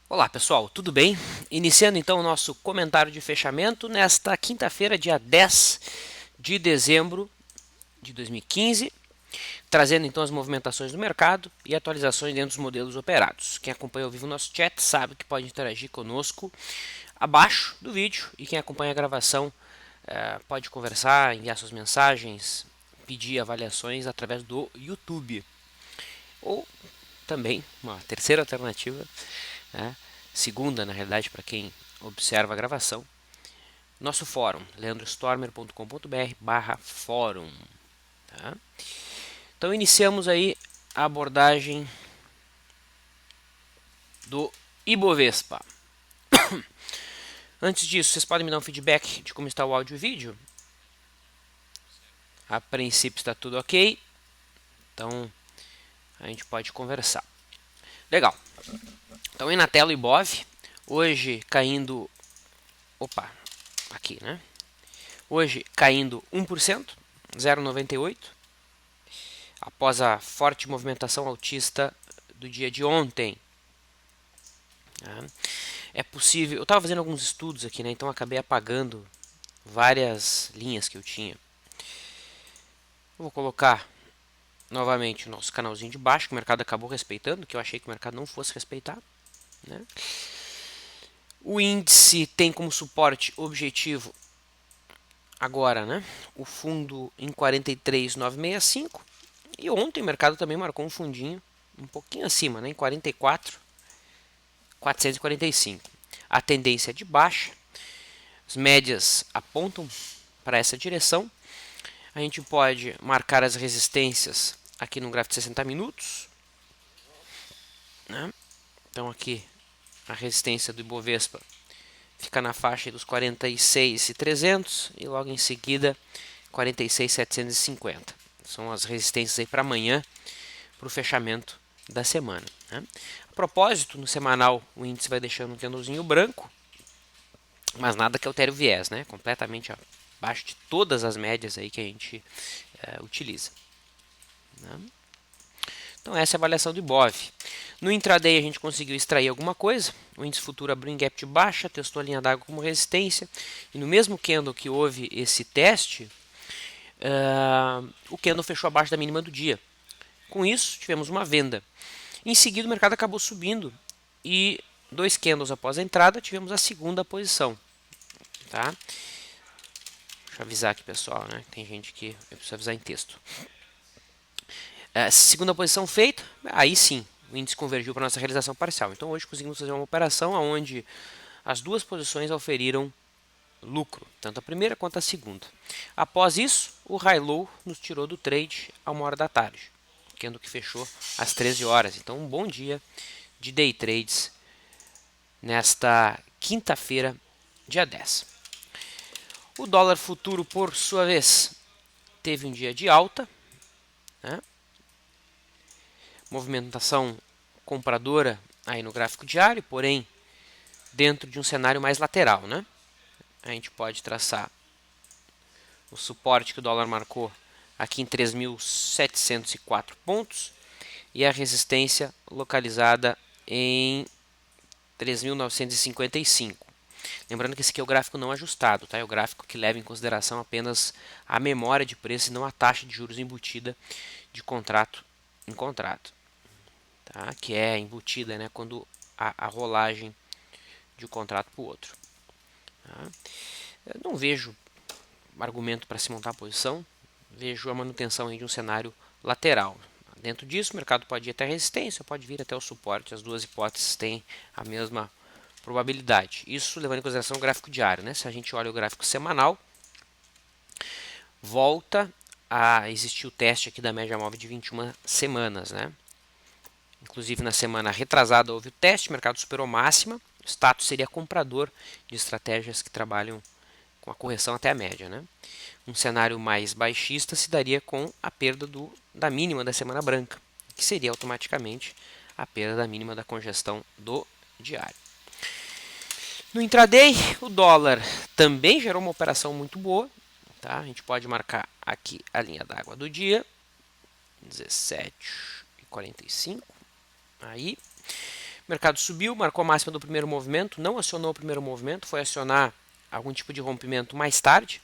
Olá pessoal, tudo bem? Iniciando então o nosso comentário de fechamento nesta quinta-feira, dia 10 de dezembro de 2015, trazendo então as movimentações do mercado e atualizações dentro dos modelos operados. Quem acompanha ao vivo o nosso chat sabe que pode interagir conosco abaixo do vídeo e quem acompanha a gravação pode conversar, enviar suas mensagens, pedir avaliações através do YouTube. Ou também, uma terceira alternativa, né? Segunda, na realidade, para quem observa a gravação, nosso fórum, leandrostormer.com.br/fórum. Tá? Então iniciamos aí a abordagem do Ibovespa. Antes disso, vocês podem me dar um feedback de como está o áudio e o vídeo? A princípio está tudo ok, então a gente pode conversar. Legal. Então aí na tela o Ibov, hoje caindo, opa, aqui, né? Hoje caindo 1%, 0,98, após a forte movimentação altista do dia de ontem. É possível, eu estava fazendo alguns estudos aqui, né? Então acabei apagando várias linhas que eu tinha. Vou colocar novamente o nosso canalzinho de baixo, que o mercado acabou respeitando, que eu achei que o mercado não fosse respeitar, né? O índice tem como suporte objetivo agora, né? O fundo em 43,965. E ontem o mercado também marcou um fundinho um pouquinho acima, né? Em 44,445. A tendência é de baixa. As médias apontam para essa direção. A gente pode marcar as resistências aqui no gráfico de 60 minutos, né? Então aqui a resistência do Ibovespa fica na faixa dos 46.300 e logo em seguida 46.750. São as resistências aí para amanhã, para o fechamento da semana, né? A propósito, no semanal o índice vai deixando um candlezinho branco, mas nada que altere o viés, né? Completamente abaixo de todas as médias aí que a gente utiliza, né? Então essa é a avaliação do Ibov. No intraday a gente conseguiu extrair alguma coisa. O índice futuro abriu em gap de baixa, testou a linha d'água como resistência. E no mesmo candle que houve esse teste, o candle fechou abaixo da mínima do dia. Com isso, tivemos uma venda. Em seguida, o mercado acabou subindo e 2 candles após a entrada, tivemos a segunda posição. Tá? Deixa eu avisar aqui, pessoal, né? Tem gente que eu preciso avisar em texto. Segunda posição feita, aí sim, o índice convergiu para a nossa realização parcial. Então hoje conseguimos fazer uma operação onde as duas posições oferiram lucro, tanto a primeira quanto a segunda. Após isso, o high low nos tirou do trade a 1 hora da tarde, sendo que fechou às 13 horas. Então um bom dia de day trades nesta quinta-feira, dia 10. O dólar futuro, por sua vez, teve um dia de alta, né? Movimentação compradora aí no gráfico diário, porém dentro de um cenário mais lateral, né? A gente pode traçar o suporte que o dólar marcou aqui em 3.704 pontos e a resistência localizada em 3.955. Lembrando que esse aqui é o gráfico não ajustado, tá? É o gráfico que leva em consideração apenas a memória de preço e não a taxa de juros embutida de contrato em contrato, tá? Que é embutida, né, quando a rolagem de um contrato para o outro. Tá? Eu não vejo argumento para se montar a posição, vejo a manutenção aí de um cenário lateral. Dentro disso, o mercado pode ir até a resistência, pode vir até o suporte, as duas hipóteses têm a mesma probabilidade. Isso levando em consideração o gráfico diário, né? Se a gente olha o gráfico semanal, volta a existir o teste aqui da média móvel de 21 semanas, né? Inclusive na semana retrasada houve o teste, o mercado superou máxima, o status seria comprador de estratégias que trabalham com a correção até a média, né? Um cenário mais baixista se daria com a perda da mínima da semana branca, que seria automaticamente a perda da mínima da congestão do diário. No intraday, o dólar também gerou uma operação muito boa. Tá? A gente pode marcar aqui a linha d'água do dia, 17,45. Aí, O mercado subiu, marcou a máxima do primeiro movimento, não acionou o primeiro movimento, foi acionar algum tipo de rompimento mais tarde,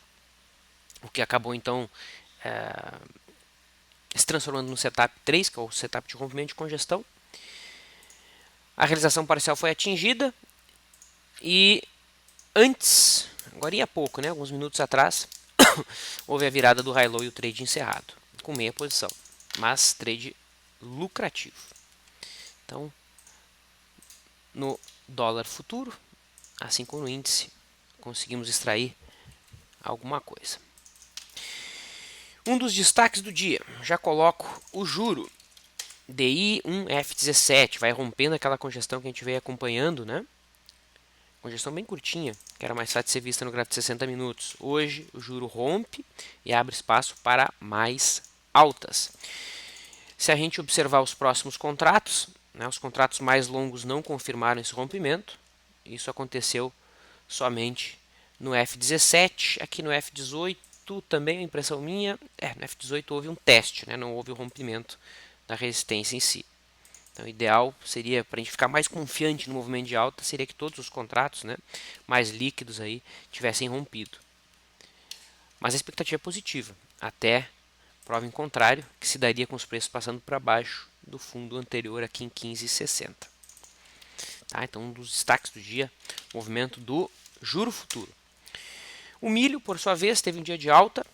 o que acabou então se transformando no setup 3, que é o setup de rompimento de congestão. A realização parcial foi atingida e antes, agora há pouco, né, alguns minutos atrás, houve a virada do high low e o trade encerrado, com meia posição, mas trade lucrativo. Então, no dólar futuro, assim como no índice, conseguimos extrair alguma coisa. Um dos destaques do dia, já coloco o juro DI1F17, vai rompendo aquela congestão que a gente veio acompanhando, né? Congestão bem curtinha, que era mais fácil de ser vista no gráfico de 60 minutos. Hoje o juro rompe e abre espaço para mais altas. Se a gente observar os próximos contratos, né, os contratos mais longos não confirmaram esse rompimento. Isso aconteceu somente no F17, aqui no F18 também a impressão minha, no F18 houve um teste, né, não houve o rompimento da resistência em si. Então, o ideal seria, para a gente ficar mais confiante no movimento de alta, seria que todos os contratos, né, mais líquidos aí tivessem rompido. Mas a expectativa é positiva, até prova em contrário, que se daria com os preços passando para baixo do fundo anterior aqui em 15,60. Tá? Então, um dos destaques do dia, movimento do juro futuro. O milho, por sua vez, teve um dia de alta.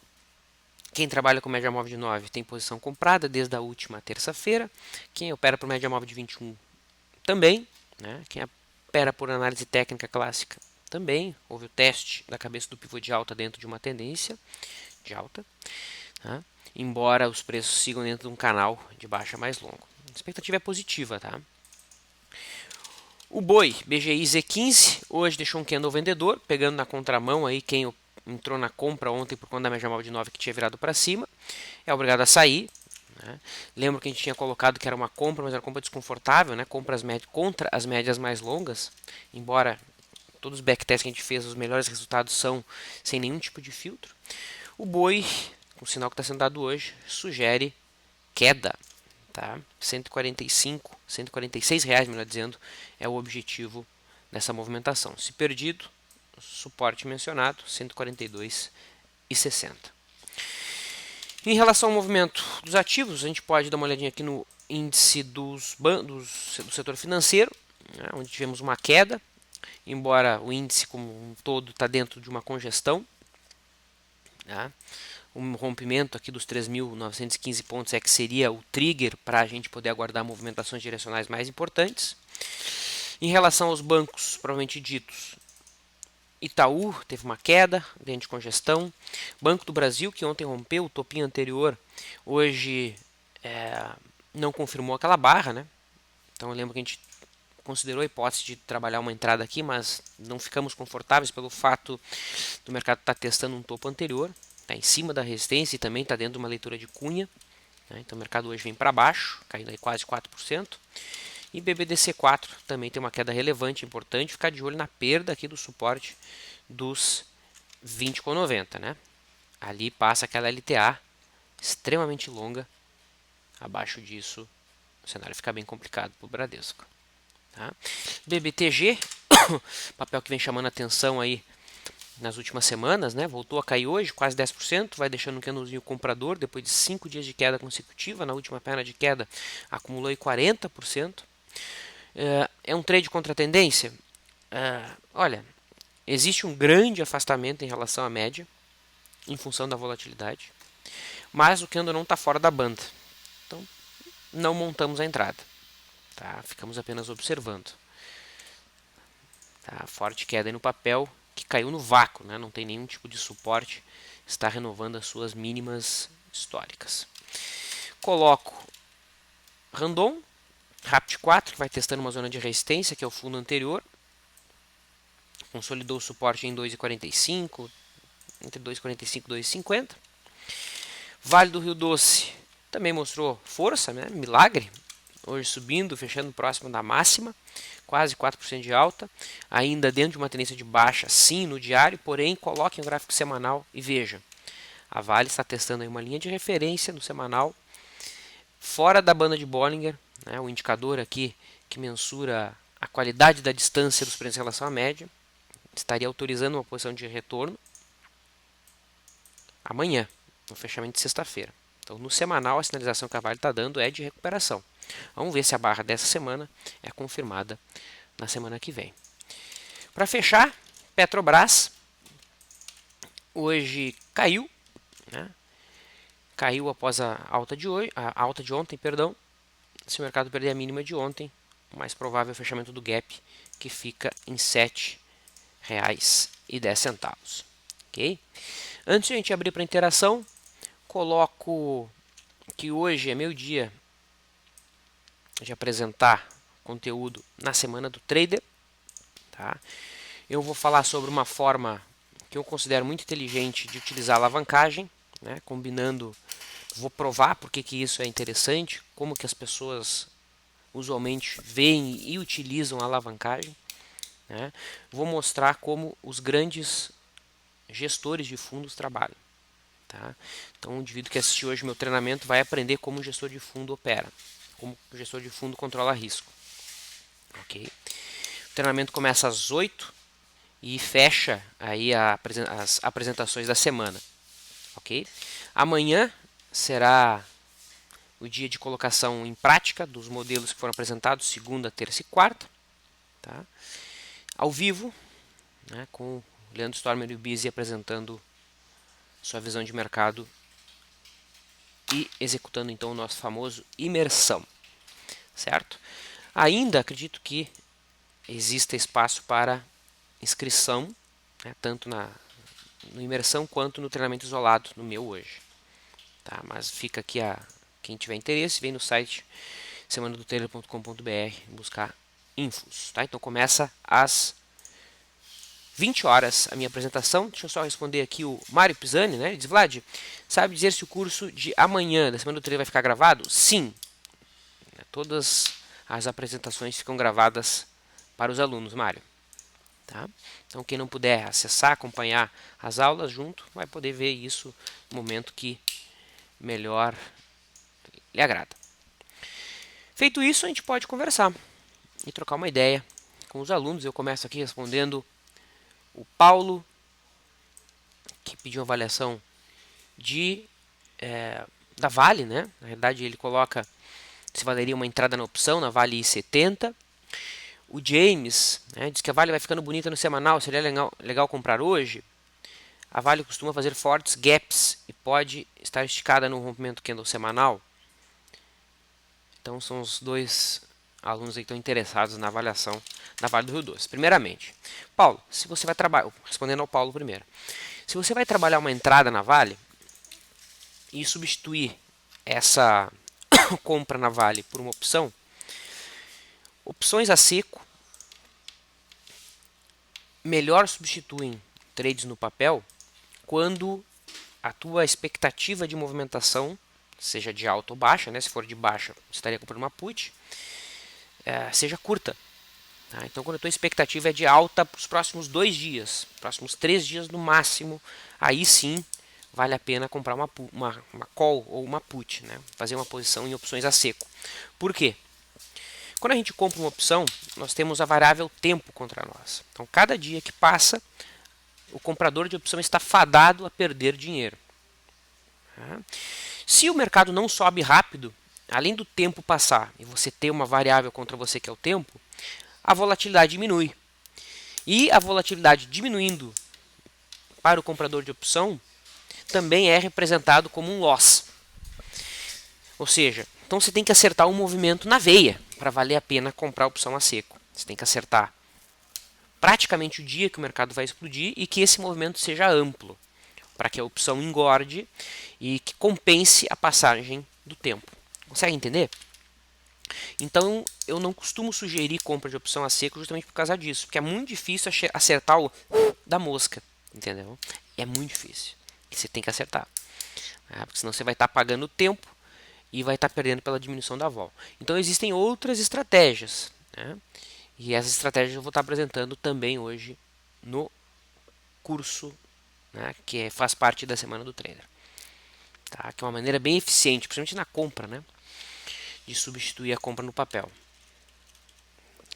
Quem trabalha com média móvel de 9 tem posição comprada desde a última terça-feira. Quem opera por média móvel de 21 também. Né? Quem opera por análise técnica clássica também. Houve o teste da cabeça do pivô de alta dentro de uma tendência de alta. Tá? Embora os preços sigam dentro de um canal de baixa mais longo. A expectativa é positiva. Tá? O boi BGI Z15 hoje deixou um candle vendedor, pegando na contramão aí quem entrou na compra ontem por conta da média móvel de 9 que tinha virado para cima, é obrigado a sair. Né? Lembro que a gente tinha colocado que era uma compra, mas era uma compra desconfortável, né? Compra contra as médias mais longas, embora todos os backtests que a gente fez, os melhores resultados são sem nenhum tipo de filtro. O boi, com o sinal que está sendo dado hoje, sugere queda. Tá? 145, 146 reais, melhor dizendo, é o objetivo dessa movimentação. Se perdido, suporte mencionado, 142,60. Em relação ao movimento dos ativos, a gente pode dar uma olhadinha aqui no índice do setor financeiro, né, onde tivemos uma queda, embora o índice como um todo está dentro de uma congestão. Tá? Um rompimento aqui dos 3.915 pontos é que seria o trigger para a gente poder aguardar movimentações direcionais mais importantes. Em relação aos bancos provavelmente ditos, Itaú teve uma queda dentro de congestão. Banco do Brasil, que ontem rompeu o topinho anterior, hoje não confirmou aquela barra. Né? Então eu lembro que a gente considerou a hipótese de trabalhar uma entrada aqui, mas não ficamos confortáveis pelo fato do mercado estar testando um topo anterior. Está em cima da resistência e também está dentro de uma leitura de cunha. Né? Então o mercado hoje vem para baixo, caindo aí quase 4%. E BBDC4 também tem uma queda relevante, importante. Ficar de olho na perda aqui do suporte dos 20,90. Né? Ali passa aquela LTA extremamente longa. Abaixo disso o cenário fica bem complicado para o Bradesco. Tá? BBTG, papel que vem chamando a atenção aí nas últimas semanas, né? Voltou a cair hoje, quase 10%, vai deixando um candlezinho comprador depois de 5 dias de queda consecutiva. Na última perna de queda acumulou aí 40%. É um trade contra a tendência? Olha, existe um grande afastamento em relação à média, em função da volatilidade, mas o candle não está fora da banda. Então, não montamos a entrada. Tá? Ficamos apenas observando. Tá? Forte queda aí no papel, que caiu no vácuo, né? Não tem nenhum tipo de suporte, está renovando as suas mínimas históricas. Coloco Randon, RAPT4, que vai testando uma zona de resistência, que é o fundo anterior. Consolidou o suporte em 2,45, entre 2,45 e 2,50. Vale do Rio Doce também mostrou força, né? Milagre. Hoje subindo, fechando próximo da máxima, quase 4% de alta, ainda dentro de uma tendência de baixa, sim, no diário, porém, coloquem o gráfico semanal e veja. A Vale está testando aí uma linha de referência no semanal, fora da banda de Bollinger, né, o indicador aqui que mensura a qualidade da distância dos preços em relação à média, estaria autorizando uma posição de retorno amanhã, no fechamento de sexta-feira. Então, no semanal, a sinalização que a Vale está dando é de recuperação. Vamos ver se a barra dessa semana é confirmada na semana que vem. Para fechar, Petrobras hoje caiu, né? Caiu após a alta de ontem, perdão. Se o mercado perder a mínima de ontem, o mais provável é o fechamento do gap, que fica em R$ 7,10. Ok? Antes de a gente abrir para interação, coloco que hoje é meu dia de apresentar conteúdo na semana do trader. Tá? Eu vou falar sobre uma forma que eu considero muito inteligente de utilizar a alavancagem, né? Combinando, vou provar porque que isso é interessante, como que as pessoas usualmente veem e utilizam a alavancagem, né? Vou mostrar como os grandes gestores de fundos trabalham. Tá? Então, o indivíduo que assistiu hoje meu treinamento vai aprender como o gestor de fundo opera, como o gestor de fundo controla risco. Okay? O treinamento começa às 8 e fecha aí as apresentações da semana. Okay? Amanhã será o dia de colocação em prática dos modelos que foram apresentados segunda, terça e quarta. Tá? Ao vivo, né, com o Leandro Stormer e o Bizzi apresentando sua visão de mercado e executando então o nosso famoso imersão, certo? Ainda acredito que exista espaço para inscrição, né, tanto no imersão quanto no treinamento isolado, no meu hoje. Tá? Mas fica aqui quem tiver interesse, vem no site semanadotrader.com.br buscar infos. Tá? Então começa às 20 horas a minha apresentação. Deixa eu só responder aqui o Mário Pisani, né? Ele diz: Vlad, sabe dizer se o curso de amanhã da Semana do Trader vai ficar gravado? Sim. Todas as apresentações ficam gravadas para os alunos, Mário. Tá? Então quem não puder acessar, acompanhar as aulas junto, vai poder ver isso no momento que melhor lhe agrada. Feito isso, a gente pode conversar e trocar uma ideia com os alunos. Eu começo aqui respondendo o Paulo, que pediu uma avaliação da Vale, né? Na realidade, ele coloca se valeria uma entrada na opção na Vale I70. O James, né, diz que a Vale vai ficando bonita no semanal, seria legal comprar hoje. A Vale costuma fazer fortes gaps e pode estar esticada no rompimento candle semanal. Então são os dois alunos aí que estão interessados na avaliação da Vale do Rio Doce. Primeiramente, Paulo, se você vai trabalhar, respondendo ao Paulo primeiro, se você vai trabalhar uma entrada na Vale e substituir essa compra na Vale por uma opção, opções a seco melhor substituem trades no papel quando a tua expectativa de movimentação, seja de alta ou baixa, né? Se for de baixa, você estaria comprando uma put, seja curta. Tá? Então, quando a tua expectativa é de alta para os próximos 2 dias, próximos 3 dias no máximo, aí sim vale a pena comprar uma call ou uma put, né? Fazer uma posição em opções a seco. Por quê? Quando a gente compra uma opção, nós temos a variável tempo contra nós. Então, cada dia que passa, o comprador de opção está fadado a perder dinheiro. Tá? Se o mercado não sobe rápido, além do tempo passar e você ter uma variável contra você que é o tempo, a volatilidade diminui. E a volatilidade diminuindo para o comprador de opção também é representado como um loss. Ou seja, então você tem que acertar um movimento na veia para valer a pena comprar a opção a seco. Você tem que acertar praticamente o dia que o mercado vai explodir e que esse movimento seja amplo, para que a opção engorde e que compense a passagem do tempo. Consegue entender? Então, eu não costumo sugerir compra de opção a seco justamente por causa disso, porque é muito difícil acertar o da mosca, entendeu? É muito difícil. E você tem que acertar, né? Porque senão você vai estar pagando tempo e vai estar perdendo pela diminuição da vol. Então, existem outras estratégias, né? E essas estratégias eu vou estar apresentando também hoje no curso, né, que faz parte da Semana do Trader. Tá? Que é uma maneira bem eficiente, principalmente na compra, né, de substituir a compra no papel.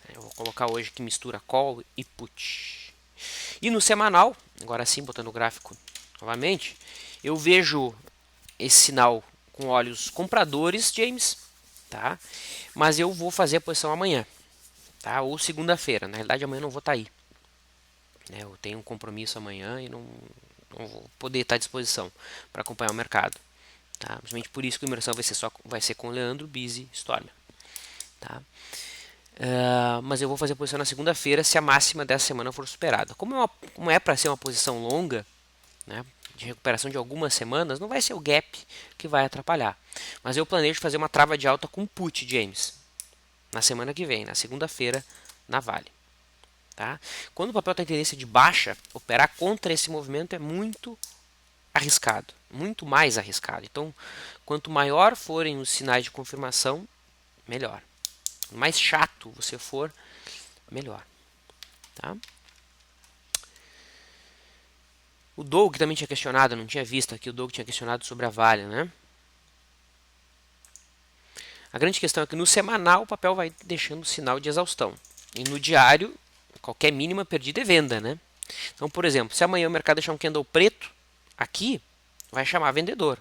Eu vou colocar hoje que mistura call e put. E no semanal, agora sim, botando o gráfico novamente, eu vejo esse sinal com olhos compradores, James, tá? Mas eu vou fazer a posição amanhã, tá? Ou segunda-feira. Na realidade, amanhã eu não vou estar aí, né? Eu tenho um compromisso amanhã e não vou poder estar à disposição para acompanhar o mercado, tá? Principalmente por isso que a imersão vai ser com o Leandro Bizzi Stormer, tá? Mas eu vou fazer a posição na segunda-feira se a máxima dessa semana for superada. Como é para ser uma posição longa, né, de recuperação de algumas semanas, não vai ser o gap que vai atrapalhar. Mas eu planejo fazer uma trava de alta com put, James, na semana que vem, na segunda-feira, na Vale. Tá? Quando o papel tem tendência de baixa, operar contra esse movimento é muito arriscado, muito mais arriscado. Então, quanto maior forem os sinais de confirmação, melhor. Quanto mais chato você for, melhor. Tá? O Doug também tinha questionado, não tinha visto aqui, o Doug tinha questionado sobre a Vale, né? A grande questão é que no semanal o papel vai deixando sinal de exaustão. E no diário, qualquer mínima perdida é venda, né? Então, por exemplo, se amanhã o mercado deixar um candle preto, aqui vai chamar vendedor.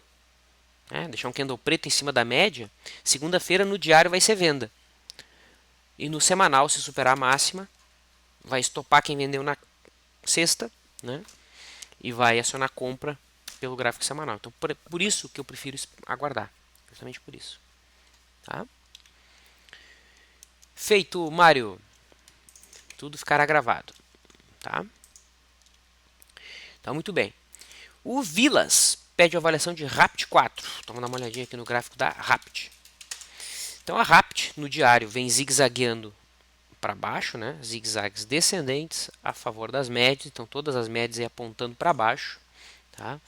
Né? Deixar um candle preto em cima da média, segunda-feira no diário vai ser venda. E no semanal, se superar a máxima, vai estopar quem vendeu na sexta, né? E vai acionar compra pelo gráfico semanal. Então, por isso que eu prefiro aguardar. Justamente por isso. Tá? Feito, Mário. Tudo ficará gravado. Tá? Então, muito bem. O Vilas pede a avaliação de Rapt 4. Então, vamos dar uma olhadinha aqui no gráfico da Rapt. Então, a Rapt no diário vem zigue-zagueando para baixo, né? Zigue-zagues descendentes a favor das médias. Então, todas as médias aí apontando para baixo. Tá?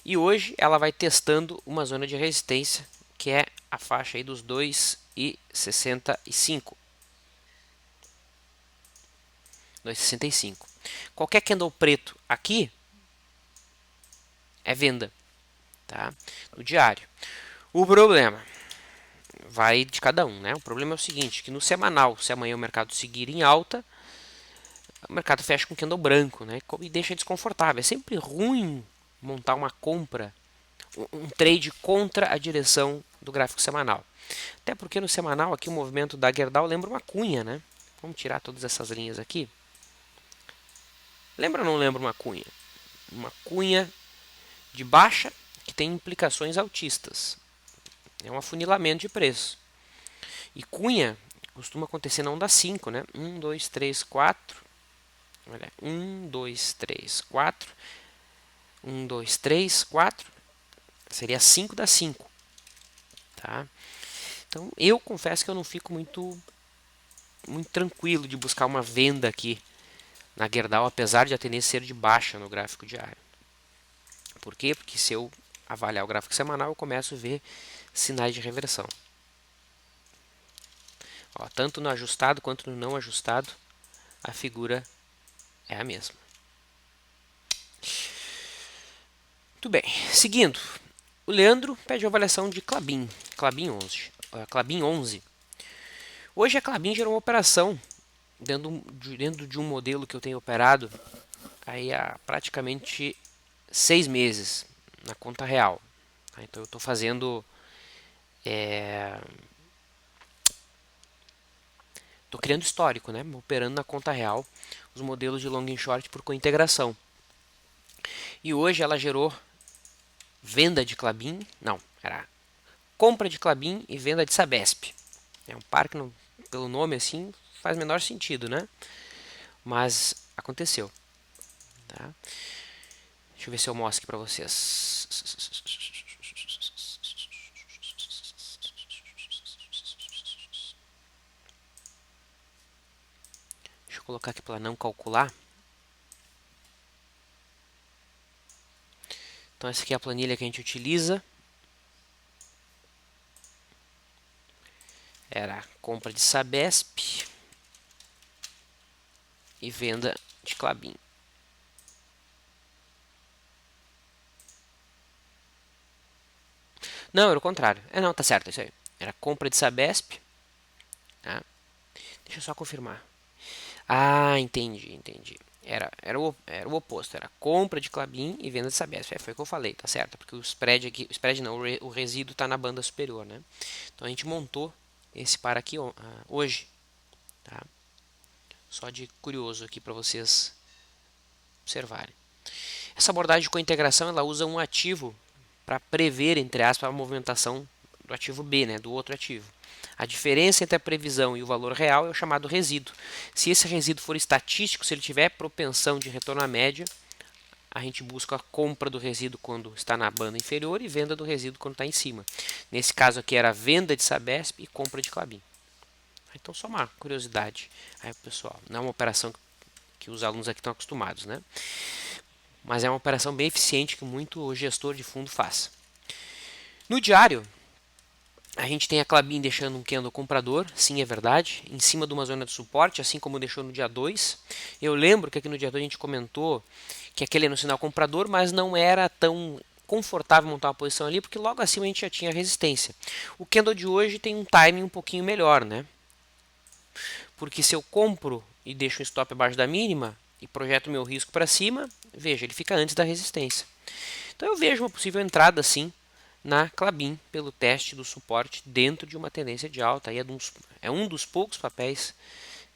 E hoje ela vai testando uma zona de resistência, que é a faixa aí dos 2,65. 2,65. Qualquer candle preto aqui é venda, tá? No diário. O problema vai de cada um, né? O problema é o seguinte, que no semanal, se amanhã o mercado seguir em alta, o mercado fecha com candle branco, né? E deixa desconfortável. É sempre ruim montar uma compra, um trade contra a direção do gráfico semanal. Até porque no semanal aqui o movimento da Gerdau lembra uma cunha, né? Vamos tirar todas essas linhas aqui. Lembra ou não lembra uma cunha? Uma cunha de baixa que tem implicações altistas. É um afunilamento de preço. E cunha costuma acontecer na onda 5, né? 1, 2, 3, 4. Olha, 1, 2, 3, 4. 1, 2, 3, 4. Seria 5 da 5. Tá? Então, eu confesso que eu não fico muito tranquilo de buscar uma venda aqui na Gerdau, apesar de a tendência ser de baixa no gráfico diário. Por quê? Porque se eu avaliar o gráfico semanal, eu começo a ver sinais de reversão. Ó, tanto no ajustado quanto no não ajustado, a figura é a mesma. Muito bem. Seguindo, o Leandro pede a avaliação de Klabin. Klabin 11. Klabin 11. Hoje a Klabin gerou uma operação dentro de um modelo que eu tenho operado aí há praticamente 6 meses na conta real. Então eu estou fazendo... Estou criando histórico, né? Operando na conta real os modelos de long e short por cointegração. E hoje ela gerou venda de Klabin, não, era compra de Klabin e venda de Sabesp. É um par que, não, pelo nome assim, faz menor sentido, né? Mas aconteceu. Tá? Deixa eu ver se eu mostro aqui para vocês. Deixa eu colocar aqui para não calcular. Então essa aqui é a planilha que a gente utiliza. Era compra de Sabesp e venda de Klabin. Não, era o contrário. Não, tá certo, isso aí. Era compra de Sabesp. Tá? Deixa Deixa eu só confirmar. Ah, entendi. Era o oposto, era compra de Klabin e venda de Sabesp. Foi o que eu falei, tá certo? Porque o spread aqui, o spread não, o resíduo está na banda superior, né? Então a gente montou esse par aqui hoje, tá? Só de curioso aqui para vocês observarem. Essa abordagem de cointegração, ela usa um ativo para prever, entre aspas, a movimentação do ativo B, né, do outro ativo. A diferença entre a previsão e o valor real é o chamado resíduo. Se esse resíduo for estatístico, se ele tiver propensão de retorno à média, a gente busca a compra do resíduo quando está na banda inferior e venda do resíduo quando está em cima. Nesse caso aqui era venda de Sabesp e compra de Klabin. Então só uma curiosidade aí, pessoal. Não é uma operação que os alunos aqui estão acostumados, né? Mas é uma operação bem eficiente que muito gestor de fundo faz. No diário, a gente tem a Klabin deixando um candle comprador, sim, é verdade, em cima de uma zona de suporte, assim como deixou no dia 2. Eu lembro que aqui no dia 2 a gente comentou que aquele era um sinal comprador, mas não era tão confortável montar uma posição ali, porque logo acima a gente já tinha resistência. O candle de hoje tem um timing um pouquinho melhor, né? Porque se eu compro e deixo um stop abaixo da mínima e projeto meu risco para cima, veja, ele fica antes da resistência. Então eu vejo uma possível entrada sim na Klabin pelo teste do suporte dentro de uma tendência de alta. Aí é um dos poucos papéis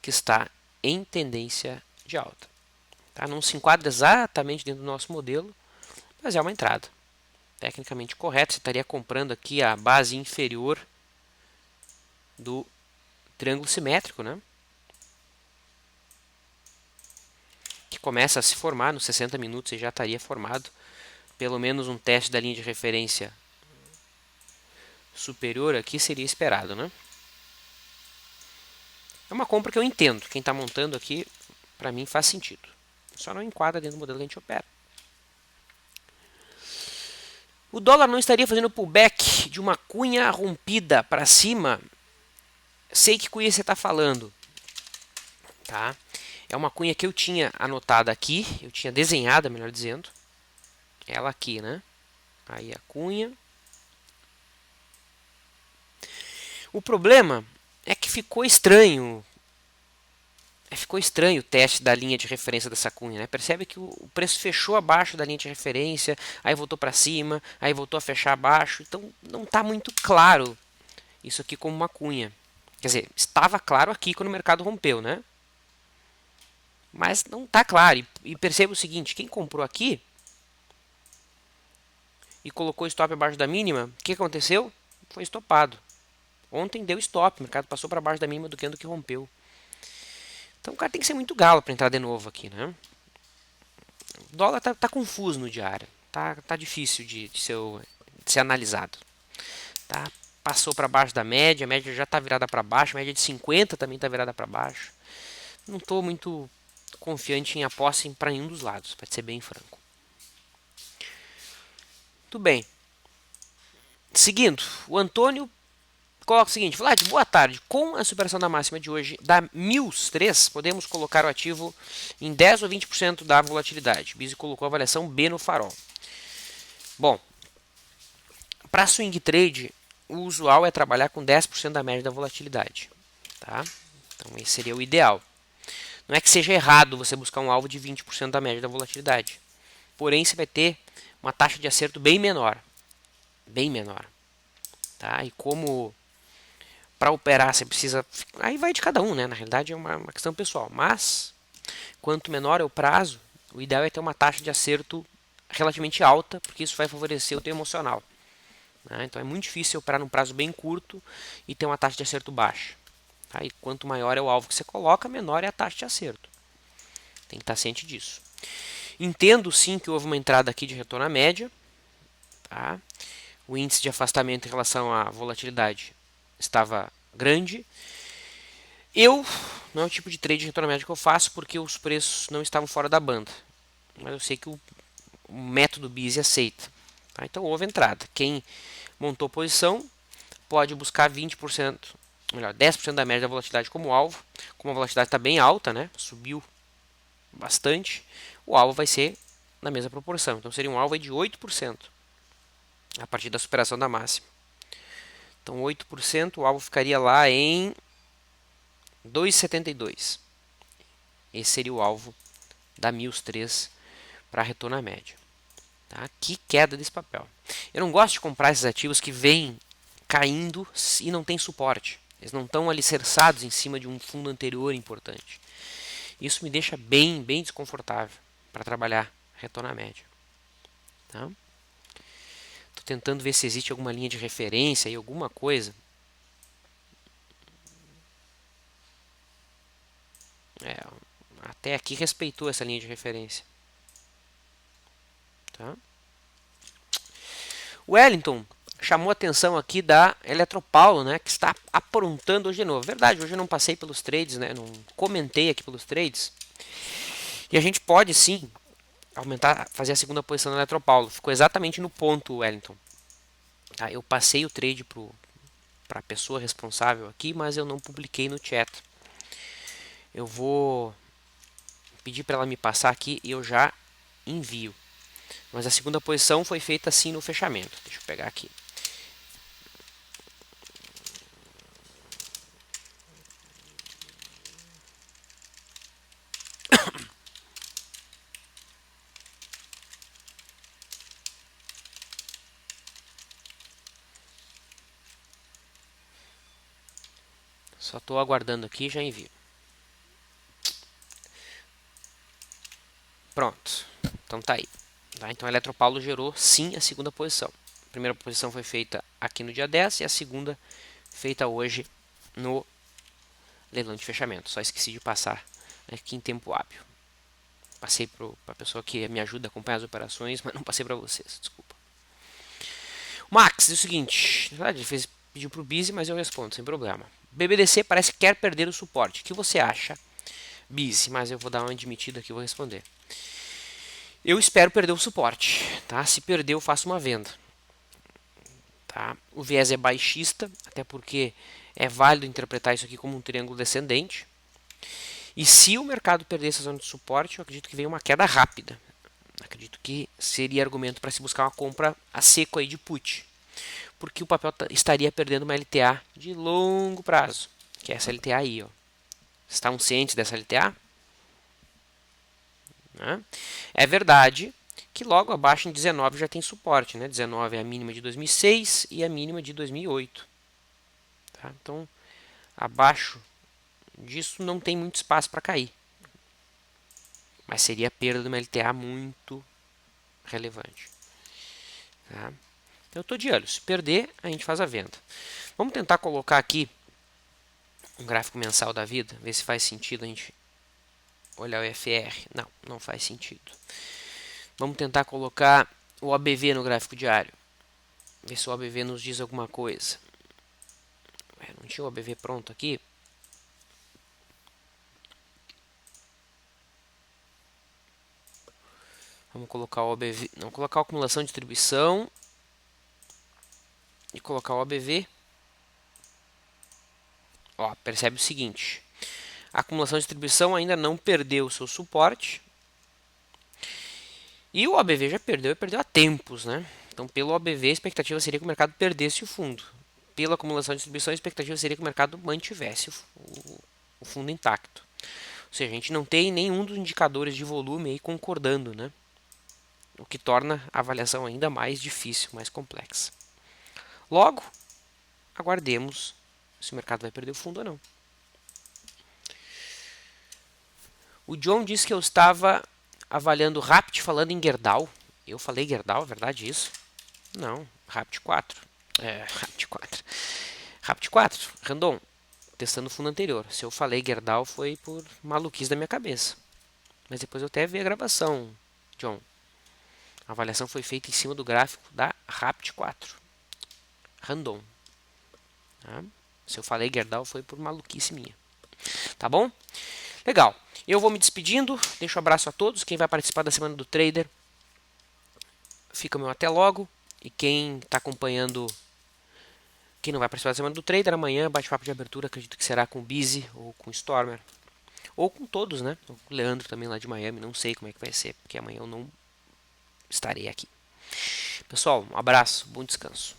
que está em tendência de alta. Tá? Não se enquadra exatamente dentro do nosso modelo, mas é uma entrada tecnicamente correta. Você estaria comprando aqui a base inferior do triângulo simétrico, né? Que começa a se formar nos 60 minutos e já estaria formado pelo menos um teste da linha de referência superior aqui seria esperado, né? É uma compra que eu entendo. Quem está montando aqui, para mim, faz sentido. Só não enquadra dentro do modelo que a gente opera. O dólar não estaria fazendo pullback de uma cunha rompida para cima. Sei que cunha você está falando, tá? É uma cunha que eu tinha anotada aqui, eu tinha desenhada, melhor dizendo. Ela aqui, né? Aí a cunha. O problema é que ficou estranho o teste da linha de referência dessa cunha, né? Percebe que o preço fechou abaixo da linha de referência, aí voltou para cima, aí voltou a fechar abaixo. Então não está muito claro isso aqui como uma cunha. Quer dizer, estava claro aqui quando o mercado rompeu, né? Mas não está claro. E perceba o seguinte, quem comprou aqui e colocou stop abaixo da mínima, o que aconteceu? Foi estopado. Ontem deu stop, o mercado passou para baixo da mínima do que rompeu. Então o cara tem que ser muito galo para entrar de novo aqui, né? O dólar tá confuso no diário, tá difícil de ser analisado. Tá? Passou para baixo da média, a média já está virada para baixo, a média de 50 também está virada para baixo. Não estou muito confiante em aposta para nenhum dos lados, para ser bem franco. Tudo bem. Seguindo, o Antônio coloca o seguinte: Vlad, boa tarde. Com a superação da máxima de hoje da MILS3, podemos colocar o ativo em 10 ou 20% da volatilidade. O Bizzi colocou a avaliação B no farol. Bom, para swing trade, o usual é trabalhar com 10% da média da volatilidade. Tá? Então esse seria o ideal. Não é que seja errado você buscar um alvo de 20% da média da volatilidade. Porém, você vai ter uma taxa de acerto bem menor. Bem menor. Tá? E como para operar você precisa... Aí vai de cada um, né? Na realidade é uma questão pessoal. Mas, quanto menor é o prazo, o ideal é ter uma taxa de acerto relativamente alta, porque isso vai favorecer o teu emocional. Né? Então é muito difícil operar num prazo bem curto e ter uma taxa de acerto baixa. Tá? E quanto maior é o alvo que você coloca, menor é a taxa de acerto. Tem que estar ciente disso. Entendo sim que houve uma entrada aqui de retorno à média. Tá? O índice de afastamento em relação à volatilidade estava grande. Não é o tipo de trade de retorno à média que eu faço porque os preços não estavam fora da banda. Mas eu sei que o método Bizzi aceita. Tá? Então houve entrada. Quem montou posição pode buscar 20%, melhor, 10% da média da volatilidade como alvo. Como a volatilidade está bem alta, né? Subiu bastante, o alvo vai ser na mesma proporção. Então seria um alvo de 8% a partir da superação da máxima. Então 8%, o alvo ficaria lá em 2,72. Esse seria o alvo da MIUS 3 para retorno à média. Tá? Que queda desse papel. Eu não gosto de comprar esses ativos que vêm caindo e não tem suporte. Eles não estão alicerçados em cima de um fundo anterior importante. Isso me deixa bem desconfortável para trabalhar retorno à média. Tá? Estou tentando ver se existe alguma linha de referência e alguma coisa. Até aqui respeitou essa linha de referência. Tá? O Wellington chamou a atenção aqui da Eletropaulo, né, que está aprontando hoje de novo. Verdade, hoje eu não passei pelos trades, né, não comentei aqui pelos trades. E a gente pode sim aumentar, fazer a segunda posição da Eletropaulo. Ficou exatamente no ponto, Wellington. Tá, eu passei o trade para a pessoa responsável aqui, mas eu não publiquei no chat. Eu vou pedir para ela me passar aqui e eu já envio. Mas a segunda posição foi feita assim no fechamento. Deixa eu pegar aqui. Só estou aguardando aqui e já envio. Pronto. Então tá aí. Tá? Então a Eletropaulo gerou sim a segunda posição. A primeira posição foi feita aqui no dia 10 e a segunda feita hoje no leilão de fechamento. Só esqueci de passar aqui em tempo hábil. Passei para a pessoa que me ajuda a acompanhar as operações, mas não passei para vocês. Desculpa. O Max diz o seguinte. Na verdade, ele pediu para o Bizi, mas eu respondo sem problema. BBDC parece que quer perder o suporte. O que você acha, Bizi? Mas eu vou dar uma admitida aqui e vou responder. Eu espero perder o suporte. Tá? Se perder, eu faço uma venda. Tá? O viés é baixista, até porque é válido interpretar isso aqui como um triângulo descendente. E se o mercado perder essa zona de suporte, eu acredito que vem uma queda rápida. Acredito que seria argumento para se buscar uma compra a seco aí de put. Porque o papel estaria perdendo uma LTA de longo prazo, que é essa LTA aí. Ó. Estão cientes dessa LTA? Né? É verdade que logo abaixo em 19 já tem suporte. Né? 19 é a mínima de 2006 e a mínima de 2008. Tá? Então, abaixo disso não tem muito espaço para cair. Mas seria a perda de uma LTA muito relevante. Tá? Então eu estou de olho. Se perder, a gente faz a venda. Vamos tentar colocar aqui um gráfico mensal da vida, ver se faz sentido a gente olhar o FR. Não, não faz sentido. Vamos tentar colocar o ABV no gráfico diário. Ver se o ABV nos diz alguma coisa. Não tinha o ABV pronto aqui? Vamos colocar o ABV. Não, colocar a acumulação de distribuição. E colocar o ABV. Ó, percebe o seguinte. A acumulação de distribuição ainda não perdeu o seu suporte. E o ABV já perdeu e perdeu há tempos, né? Então, pelo ABV, a expectativa seria que o mercado perdesse o fundo. Pela acumulação de distribuição, a expectativa seria que o mercado mantivesse o fundo intacto. Ou seja, a gente não tem nenhum dos indicadores de volume aí concordando, né? O que torna a avaliação ainda mais difícil, mais complexa. Logo, aguardemos se o mercado vai perder o fundo ou não. O John disse que eu estava avaliando Rapt falando em Gerdau. Eu falei Gerdau, é verdade isso? Não, Rapt 4. Rapt 4. Rapt 4, Randon, testando o fundo anterior. Se eu falei Gerdau foi por maluquice da minha cabeça. Mas depois eu até vi a gravação, John. A avaliação foi feita em cima do gráfico da Rapt 4. Randon. Tá? Se eu falei Gerdau foi por maluquice minha. Tá bom? Legal. Eu vou me despedindo. Deixo um abraço a todos. Quem vai participar da Semana do Trader, fica meu até logo. E quem está acompanhando, quem não vai participar da Semana do Trader, amanhã, bate-papo de abertura, acredito que será com o Bizi ou com o Stormer. Ou com todos, né? O Leandro também lá de Miami, não sei como é que vai ser, porque amanhã eu não estarei aqui. Pessoal, um abraço, bom descanso.